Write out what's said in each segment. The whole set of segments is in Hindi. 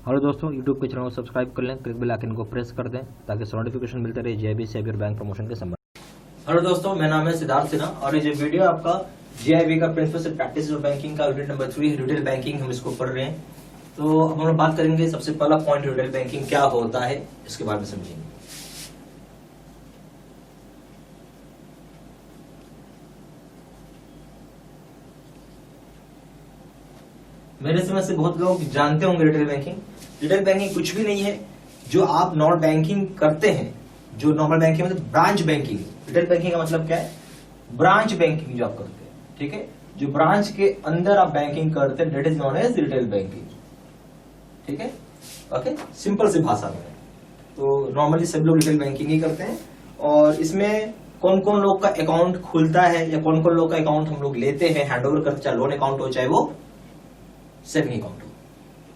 हेलो दोस्तों, यूट्यूब के चैनल को सब्सक्राइब कर लें, क्लिक बेल आइकन को प्रेस कर दें ताकि नोटिफिकेशन मिलते रहे जेआईबी से और बैंक प्रमोशन के संबंध। हेलो दोस्तों, मेरा नाम है सिद्धार्थ सिन्हा और ये जो वीडियो आपका जेआईबी का प्रिंसिपल से प्रैक्टिस ऑफ बैंकिंग का यूनिट नंबर 3 रिटेल बैंकिंग, हम इसको पढ़ रहे हैं। तो अब हम लोग बात करेंगे सबसे पहला पॉइंट, रिटेल बैंकिंग क्या होता है इसके बारे में समझेंगे। मेरे समझ से बहुत लोग जानते होंगे रिटेल बैंकिंग। रिटेल बैंकिंग कुछ भी नहीं है, जो आप नॉन बैंकिंग करते हैं, जो नॉर्मल बैंकिंग मतलब ब्रांच बैंकिंग। रिटेल बैंकिंग का मतलब क्या है? ब्रांच बैंकिंग जो आप करते हैं, ठीक है, जो ब्रांच के अंदर आप बैंकिंग करते हैं, that is known as retail banking. ठीक है, ओके, सिंपल सी भाषा में। तो नॉर्मली सब लोग रिटेल बैंकिंग ही करते हैं। और इसमें कौन कौन लोग का अकाउंट खुलता है या कौन कौन लोग का अकाउंट हम लोग लेते हैं, हैंडओवर करते, चाहे लोन अकाउंट हो चाहे वो सेविंग अकाउंट हो।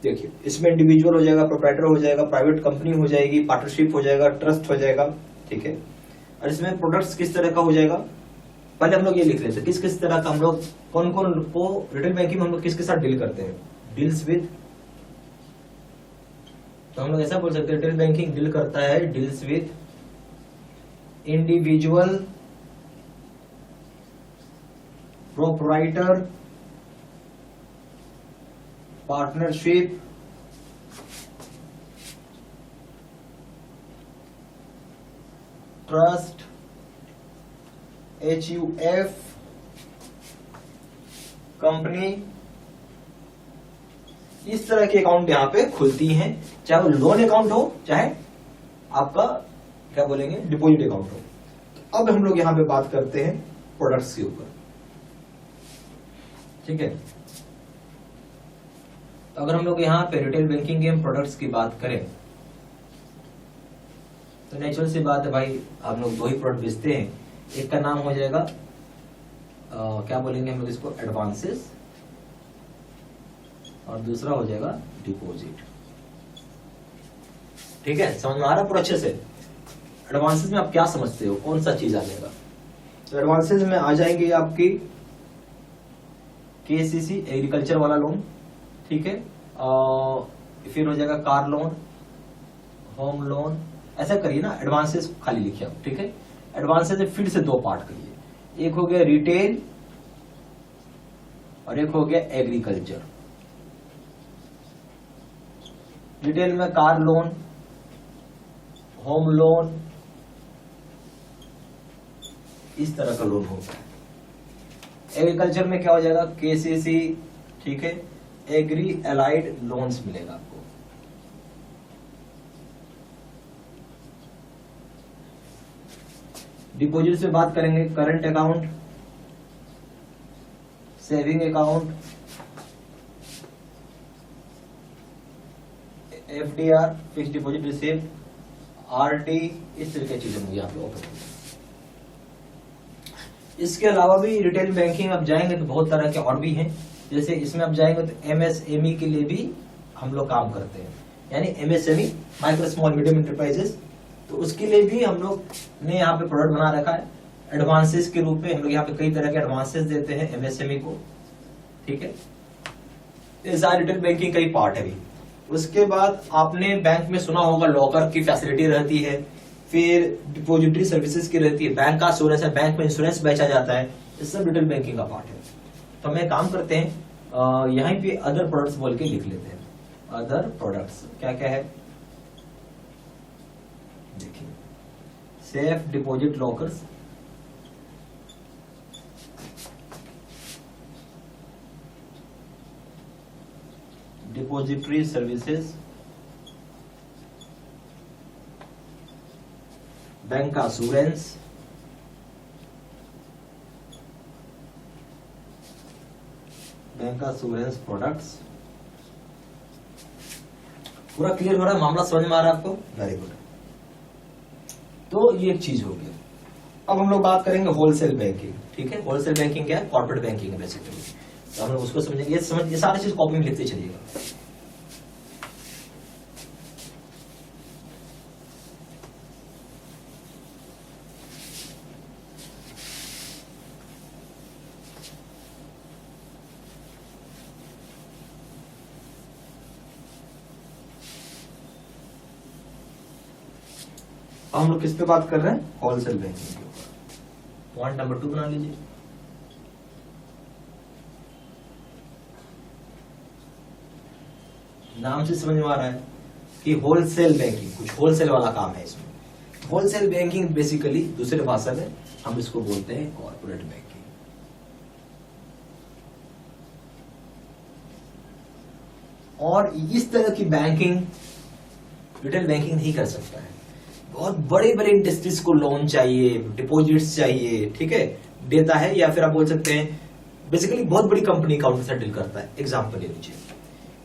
देखिए, इसमें इंडिविजुअल हो जाएगा, प्रोप्राइटर हो जाएगा, प्राइवेट कंपनी हो जाएगी, पार्टनरशिप हो जाएगा, ट्रस्ट हो जाएगा। ठीक है, और इसमें प्रोडक्ट्स किस तरह का हो जाएगा, पहले हम लोग ये लिख लेते हैं किस किस तरह का हम लोग कौन कौन को रिटेल बैंकिंग में हम लोग किसके साथ डील करते हैं। डील्स विद, तो हम लोग ऐसा बोल सकते हैं रिटेल बैंकिंग डील करता है, deals with individual, proprietor, partnership, trust, HUF, company, इस तरह के अकाउंट यहां पे खुलती हैं, चाहे वो लोन अकाउंट हो चाहे आपका क्या बोलेंगे डिपॉजिट अकाउंट हो। अब हम लोग यहां पे बात करते हैं प्रोडक्ट्स के ऊपर। ठीक है, तो अगर हम लोग यहाँ पे रिटेल बैंकिंग के प्रोडक्ट्स की बात करें तो नेचुरल सी बात है भाई, हम लोग दो ही प्रोडक्ट बेचते हैं। एक का नाम हो जाएगा क्या बोलेंगे हम लोग इसको, एडवांसेस, और दूसरा हो जाएगा डिपॉजिट। ठीक है, समझ में आ रहा पूरा अच्छे से? एडवांसेस में आप क्या समझते हो, कौन सा चीज आ जाएगा? तो एडवांसेस में आ जाएंगे आपकी KCC एग्रीकल्चर वाला लोन, ठीक है, फिर हो जाएगा कार लोन, होम लोन। ऐसा करिए ना, एडवांसेस खाली लिखिए आप। ठीक है, एडवांसेस में फिर से दो पार्ट करिए, एक हो गया रिटेल और एक हो गया एग्रीकल्चर। रिटेल में कार लोन, होम लोन, इस तरह का लोन होता है। एग्रीकल्चर में क्या हो जाएगा, KCC, ठीक है, एग्री एलाइड लोन्स मिलेगा आपको। डिपॉजिट से बात करेंगे, current account, saving account, FDR, fix deposit receipt, RD, इस तरह की चीजें मुझे यहाँ पे ओपन। इसके अलावा भी रिटेल बैंकिंग आप जाएंगे तो बहुत तरह के और भी हैं। जैसे इसमें आप जाएंगे तो MSME के लिए भी हम लोग काम करते हैं, यानी MSME, micro small medium enterprises, तो उसके लिए भी हम लोग ने यहाँ पे प्रोडक्ट बना रखा है। एडवांसेस के रूप में हम लोग यहाँ पे कई तरह के एडवांसेस देते हैं MSME को। ठीक है, ये सारा रिटेल बैंकिंग का ही पार्ट है भी। उसके बाद आपने बैंक में सुना होगा लॉकर की फैसिलिटी रहती है, फिर डिपोजिटरी सर्विसेज की रहती है, बैंक का इंश्योरेंस है, बैंक में इंश्योरेंस बेचा जाता है, ये सब रिटेल बैंकिंग का पार्ट है। तो हम एक काम करते हैं, यहाँ पे अदर प्रोडक्ट्स बोल के लिख लेते हैं। अदर प्रोडक्ट्स क्या क्या है, देखिए, safe deposit lockers, depository services, bank का इंश्योरेंस, बैंक का इंश्योरेंस प्रोडक्ट्स। पूरा क्लियर हो रहा है, मामला समझ में आ रहा है आपको? Very good. तो ये एक चीज हो गई। अब हम लोग बात करेंगे होलसेल बैंकिंग। ठीक है, होलसेल बैंकिंग क्या है? कॉर्पोरेट बैंकिंग है बेसिकली। तो हम लोग उसको समझेंगे, ये सारी चीज कॉपी में लिखते चलिएगा। अब हम लोग किस पे बात कर रहे हैं? होलसेल बैंकिंग के ऊपर। पॉइंट नंबर 2 बना लीजिए। नाम से समझ में आ रहा है कि होलसेल बैंकिंग, कुछ होलसेल वाला काम है इसमें। होलसेल बैंकिंग बेसिकली दूसरे भाषा में हम इसको बोलते हैं कॉर्पोरेट बैंकिंग। और इस तरह की बैंकिंग रिटेल बैंकिंग नहीं कर सकता है। बहुत बड़े बड़े इंडस्ट्रीज को लोन चाहिए, डिपॉजिट्स चाहिए, ठीक है, देता है, या फिर आप बोल सकते हैं बेसिकली बहुत बड़ी कंपनी का उनके साथ डील करता है। एग्जांपल ले लीजिए,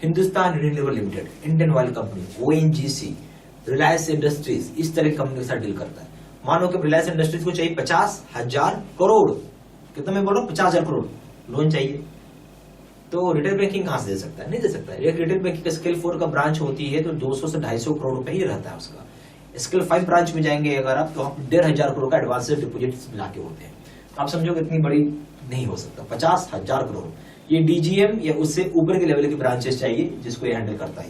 Hindustan Unilever limited, Indian oil company, ONGC, Reliance industries, इस तरह की कंपनी के साथ डील करता है। मानो कि रिलायंस इंडस्ट्रीज को चाहिए 50,000 करोड़, कितना मैं बोल रहा हूँ, 50,000 करोड़ लोन चाहिए, तो रिटेल बैंकिंग कहां से दे सकता है? नहीं दे सकता है। एक रिटेल बैंकिंग का स्केल 4 का ब्रांच होती है तो 200 से 250 करोड़ रुपए ही रहता है उसका। स्केल 5 ब्रांच में जाएंगे अगर आप, तो आप 1,500 करोड़ का एडवांस डिपोजिट मिला के होते हैं। आप समझो कि इतनी बड़ी नहीं हो सकता, 50,000 करोड़। ये DGM या उससे ऊपर के लेवल की ब्रांचेस चाहिए जिसको ये हैंडल करता है,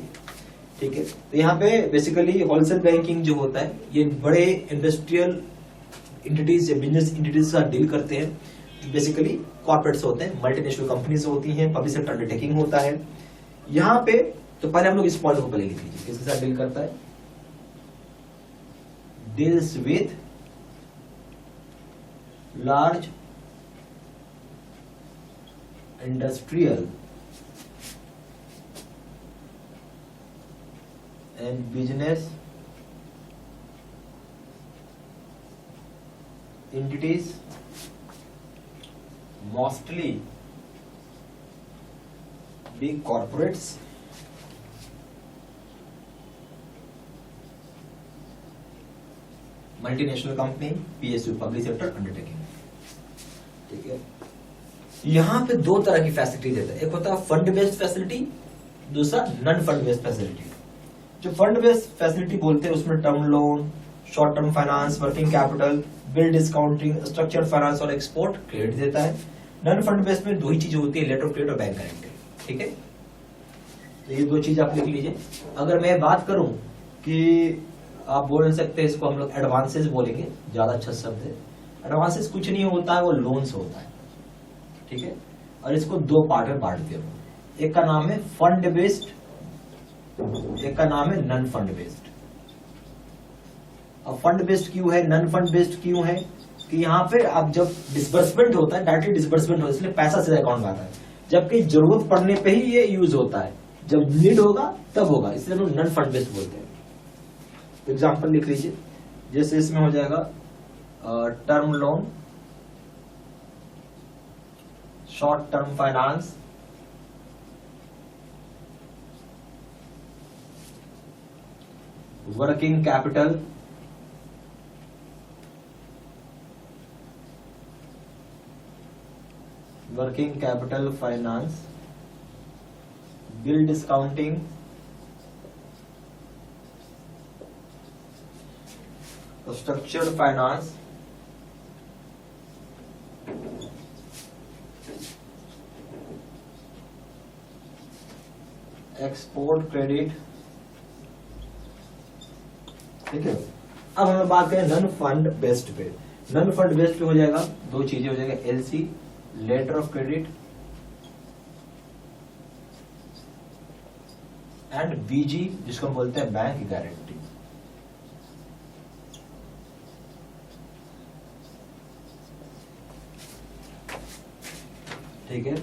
ठीक है। तो यहाँ पे बेसिकली होलसेल बैंकिंग जो होता है ये बड़े इंडस्ट्रियल इंटिटीज या बिजनेस इंटिटीज का डील करते हैं, बेसिकली कॉर्पोरेट्स होते हैं, मल्टीनेशनल कंपनीज होती हैं, पब्लिक सेक्टर अंडरटेकिंग होता है यहाँ पे। तो पहले हम लोग इस पॉइंट को पहले लिख लीजिए, किसके साथ डील करता है? Deals with large industrial and business entities, mostly big corporates, multinational company, PSU, public sector undertaking, ठीक है। यहां पे दो तरह की फैसिलिटी देता है, एक होता है फंड बेस्ड फैसिलिटी, दूसरा नॉन फंड बेस्ड फैसिलिटी। जो फंड बेस्ड फैसिलिटी बोलते हैं उसमें term loan, short term finance, working capital, bill discounting, structured finance और एक्सपोर्ट क्रेडिट देता है। नॉन फंड बेस्ड में दो ही चीजें होती है, लेटर ऑफ क्रेडिट और बैंक गारंटी, ठीक है। तो ये दो चीज आप लिख लीजिए। अगर मैं बात करूं कि आप बोल सकते हैं इसको हम लोग एडवांसेस बोलेंगे, ज्यादा अच्छा शब्द है। एडवांसेस कुछ नहीं होता है, वो लोन्स होता है, ठीक है। और इसको दो पार्ट में बांट दिया, एक का नाम है फंड बेस्ड, एक का नाम है नॉन फंड बेस्ड। अब फंड बेस्ड क्यों है, नॉन फंड बेस्ड क्यों है कि यहाँ पे अब जब डिसबर्समेंट होता है, डायरेक्टली डिसबर्समेंट होता है, इसलिए पैसा सीधा अकाउंट में आता है, जबकि जरूरत पड़ने पे ही ये यूज होता है, जब नीड होगा तब होगा, इसलिए हम नॉन फंड बेस्ड बोलते हैं। एग्जाम्पल लिख लीजिए, जैसे इसमें हो जाएगा term loan, short term finance, working capital, working capital finance, bill discounting, structured finance, export credit, ठीक है। अब हम बात करें नॉन फंड बेस्ड पे। नॉन फंड बेस्ड पे हो जाएगा दो चीजें, हो जाएगा LC, letter of credit, and BG, जिसको हम बोलते हैं बैंक गारंटी। ठीक है।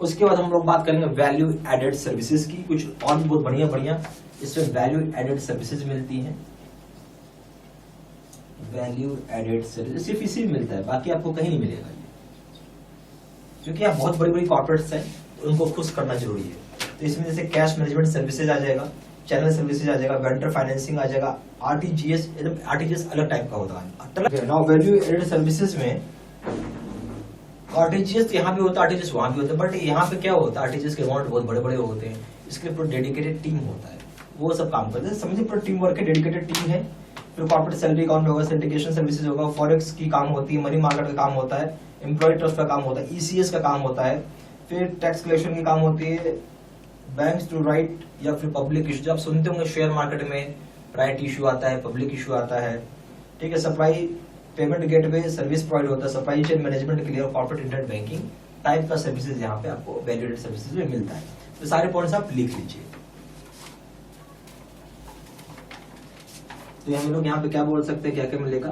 उसके बाद हम लोग बात करेंगे वैल्यू एडेड सर्विसेज की। कुछ और भी बहुत बढ़िया बढ़िया इसमें वैल्यू एडेड सर्विसेज मिलती हैं। वैल्यू एडेड सर्विस सिर्फ इसी में मिलता है, बाकी आपको कहीं नहीं मिलेगा ये, क्योंकि आप बहुत बड़ी बड़ी कॉर्पोरेट्स हैं, तो उनको खुश करना जरूरी है। तो इसमें जैसे कैश मैनेजमेंट सर्विसेज आ जाएगा, चैनल सर्विसेज आ जाएगा, वेंडर फाइनेंसिंग आ जाएगा, RTGS, RTGS अलग टाइप का होता है। नाउ वैल्यू एडेड सर्विसेज में RTGS यहाँ भी होता है, RTGS वहां भी होता है, बट यहाँ पे क्या होता है, RTGS के अमाउंट बहुत बड़े बड़े होते हैं, इसके लिए पूरा डेडिकेटेड टीम होता है, वो सब काम करते हैं। समझिए पूरा टीम वर्क है, डेडिकेटेड टीम है। फिर कॉर्पोरेट सैलरी अकाउंट होगा, सिंडिकेशन सर्विसेज होगा, फॉरेक्स की काम होती है, मनी मार्केट का काम होता है, एम्प्लॉय ट्रस्ट का काम होता है, ECS का काम होता है, फिर टैक्स कलेक्शन की काम होती है, बैंक्स टू राइट या फिर पब्लिक इशू। जब आप सुनते होंगे शेयर मार्केट में राइट इशू आता है, पब्लिक इशू आता है, ठीक है। Supply payment gateway service provide होता है, supply chain management clear corporate internet banking type का सर्विसेज यहाँ पे आपको वैल्यूएडेड सर्विसेज में मिलता है। तो सारे पॉइंट्स आप लिख लीजिए। तो हम लोग यहाँ पे क्या बोल सकते हैं, क्या क्या मिलेगा,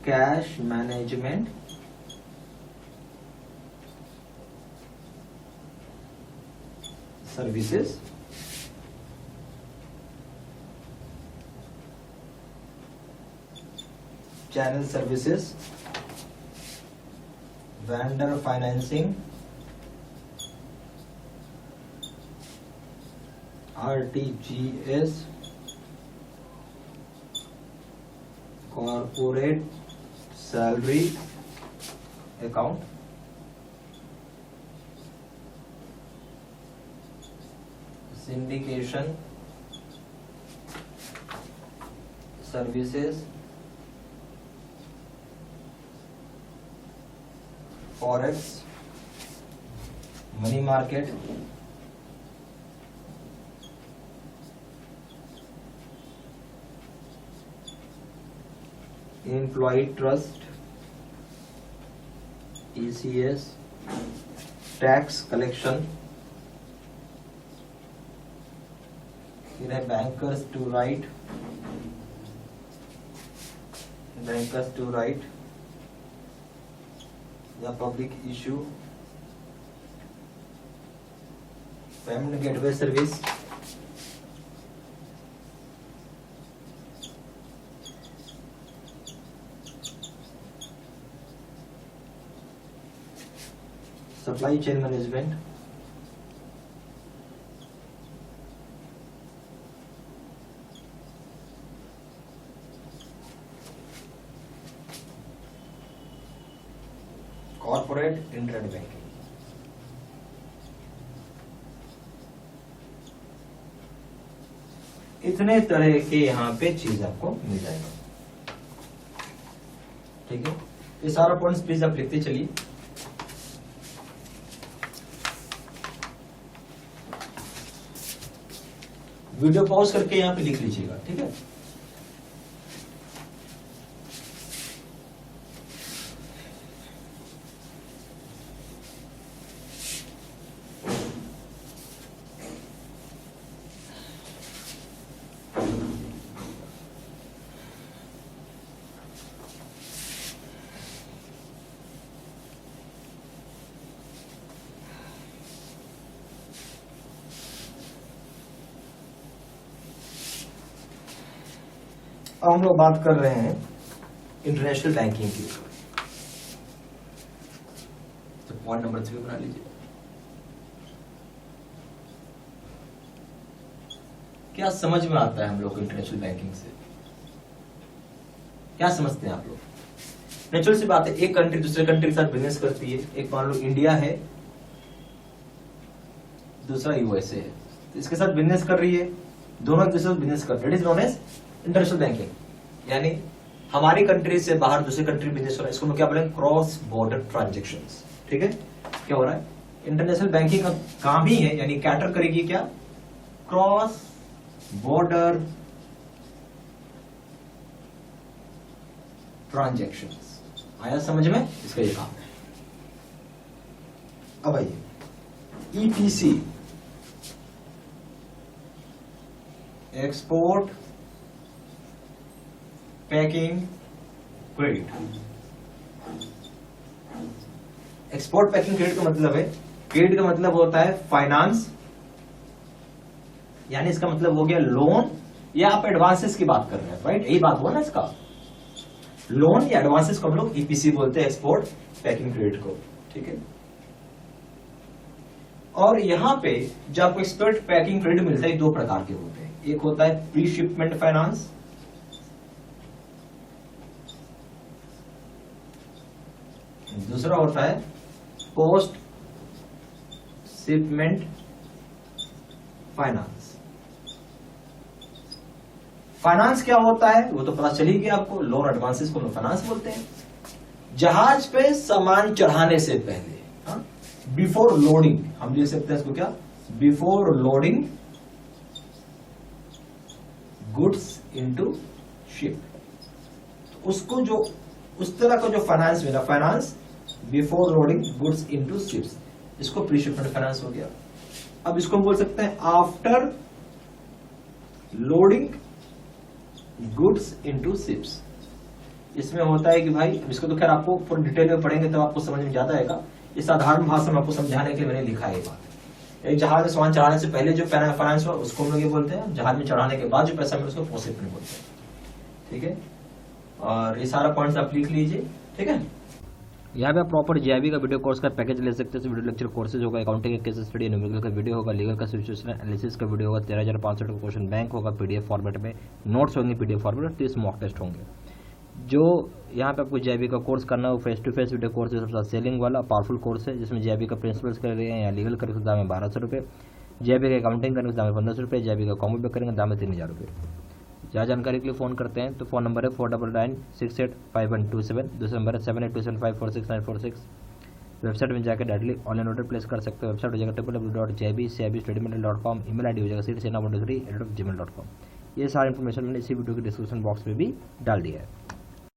cash management services, channel services, vendor financing, RTGS, corporate salary account, syndication services, forex, money market, employ trust, ECS, tax collection, फिर है बैंकर्स टू राइट, या public issue, payment gateway service, supply chain management, corporate internet banking. इतने तरह के यहाँ पे चीज आपको मिल जाएगा, ठीक है। ये सारा पॉइंट्स प्लीज आप लिखते चलिए। वीडियो पॉज करके यहाँ पे लिख लीजिएगा, ठीक है। अब हम लोग बात कर रहे हैं इंटरनेशनल बैंकिंग की। तो पॉइंट नंबर 3 बना लीजिए। क्या समझ में आता है हम लोग को इंटरनेशनल बैंकिंग से, क्या समझते हैं आप लोग? नेचुरल सी बात है, एक कंट्री दूसरे कंट्री के साथ बिजनेस करती है। एक मान लो इंडिया है, दूसरा यूएसए है, तो इसके साथ बिजनेस कर रही है, दोनों एक दूसरे से बिजनेस करते हैं। It is known as international banking, यानी हमारी कंट्री से बाहर दूसरी कंट्री बिजनेस हो रहा है, इसको हम क्या बोलेंगे, क्रॉस बॉर्डर ट्रांजेक्शंस, ठीक है। क्या हो रहा है, इंटरनेशनल बैंकिंग का काम ही है, यानी कैटर करेगी क्या, क्रॉस बॉर्डर ट्रांजेक्शंस। आया समझ में, इसका ये काम है। अब आइए EPC, export packing credit. Export packing credit का मतलब है, क्रेडिट का मतलब होता है फाइनेंस, यानी इसका मतलब हो गया लोन, या आप एडवांसेस की बात कर रहे हैं, राइट, यही बात हुआ ना इसका। लोन या एडवांसेस को हम लोग ईपीसी बोलते हैं, एक्सपोर्ट पैकिंग क्रेडिट को, ठीक है। और यहां पे जब आपको एक्सपोर्ट पैकिंग क्रेडिट मिलता है, दो प्रकार के होते हैं। एक होता है प्री शिपमेंट फाइनेंस, दूसरा होता है पोस्ट शिपमेंट फाइनेंस। फाइनेंस क्या होता है वो तो पता चल ही गया आपको, लोन एडवांसेस को फाइनेंस बोलते हैं। जहाज पे सामान चढ़ाने से पहले, बिफोर लोडिंग, हम लिख सकते हैं इसको क्या, before loading goods into ship, तो उसको जो उस तरह का जो फाइनेंस मिला, finance before loading goods into ships, इसको प्री शिपमेंट फाइनेंस हो गया। अब इसको हम बोल सकते हैं after loading goods into ships. इसमें होता है कि भाई, इसको तो खैर आपको पूरी डिटेल में पढ़ेंगे तो आपको समझ में ज्यादा आएगा। इस साधारण भाषा में आपको समझाने के लिए मैंने लिखा है बात। एक जहाज में सामान चढ़ाने से पहले जो फाइनेंस हुआ उसको हम लोग ये बोलते हैं, जहाज में चढ़ाने के बाद जो पैसा मिले उसको प्रोसीडमेंट बोलते हैं। ठीक है, और ये सारा पॉइंट्स आप लिख लीजिए। ठीक है, यहाँ पे आप प्रॉपर जीआईबी का वीडियो कोर्स का पैकेज ले सकते हैं। वीडियो लेक्चर कोर्सेज होगा, अकाउंटिंग का केस स्टडी, न्यूमेरिकल का वीडियो होगा, लीगल का सिचुएशन एनालिसिस का वीडियो होगा, 13,500 का क्वेश्चन बैंक होगा पीडीएफ फॉर्मेट में, नोट्स होंगे पीडीएफ फॉर्मेट में, 30 मॉक टेस्ट होंगे। जो यहाँ पे आपको जीआईबी का कोर्स करना है वो face to face video course है, सबसे सेलिंग वाला पावरफुल कोर्स है, जिसमें जीआईबी का प्रिंसिपल्स कर रहे हैं या लीगल करेंगे दाम है 1,200 रुपये, जीआईबी का अकाउंटिंग करेंगे दाम है 1,500 रुपये, जीआईबी का कॉम्बो पे करेंगे दाम है 3,000 रुपये। जहाँ जानकारी के लिए फोन करते हैं तो फोन नंबर है 4996852127, दूसरा नंबर है 7827546946। वेबसाइट में जाकर डायरेक्टली ऑनलाइन ऑर्डर प्लेस कर सकते हो। वेबसाइट हो जाएगा www.jibstudymental.com, email ID हो जाएगा seatsena123@gmail.com। ये सारी इन्फॉर्मेशन मैंने इसी वीडियो के डिस्क्रिप्शन बॉक्स में भी डाल दिया है।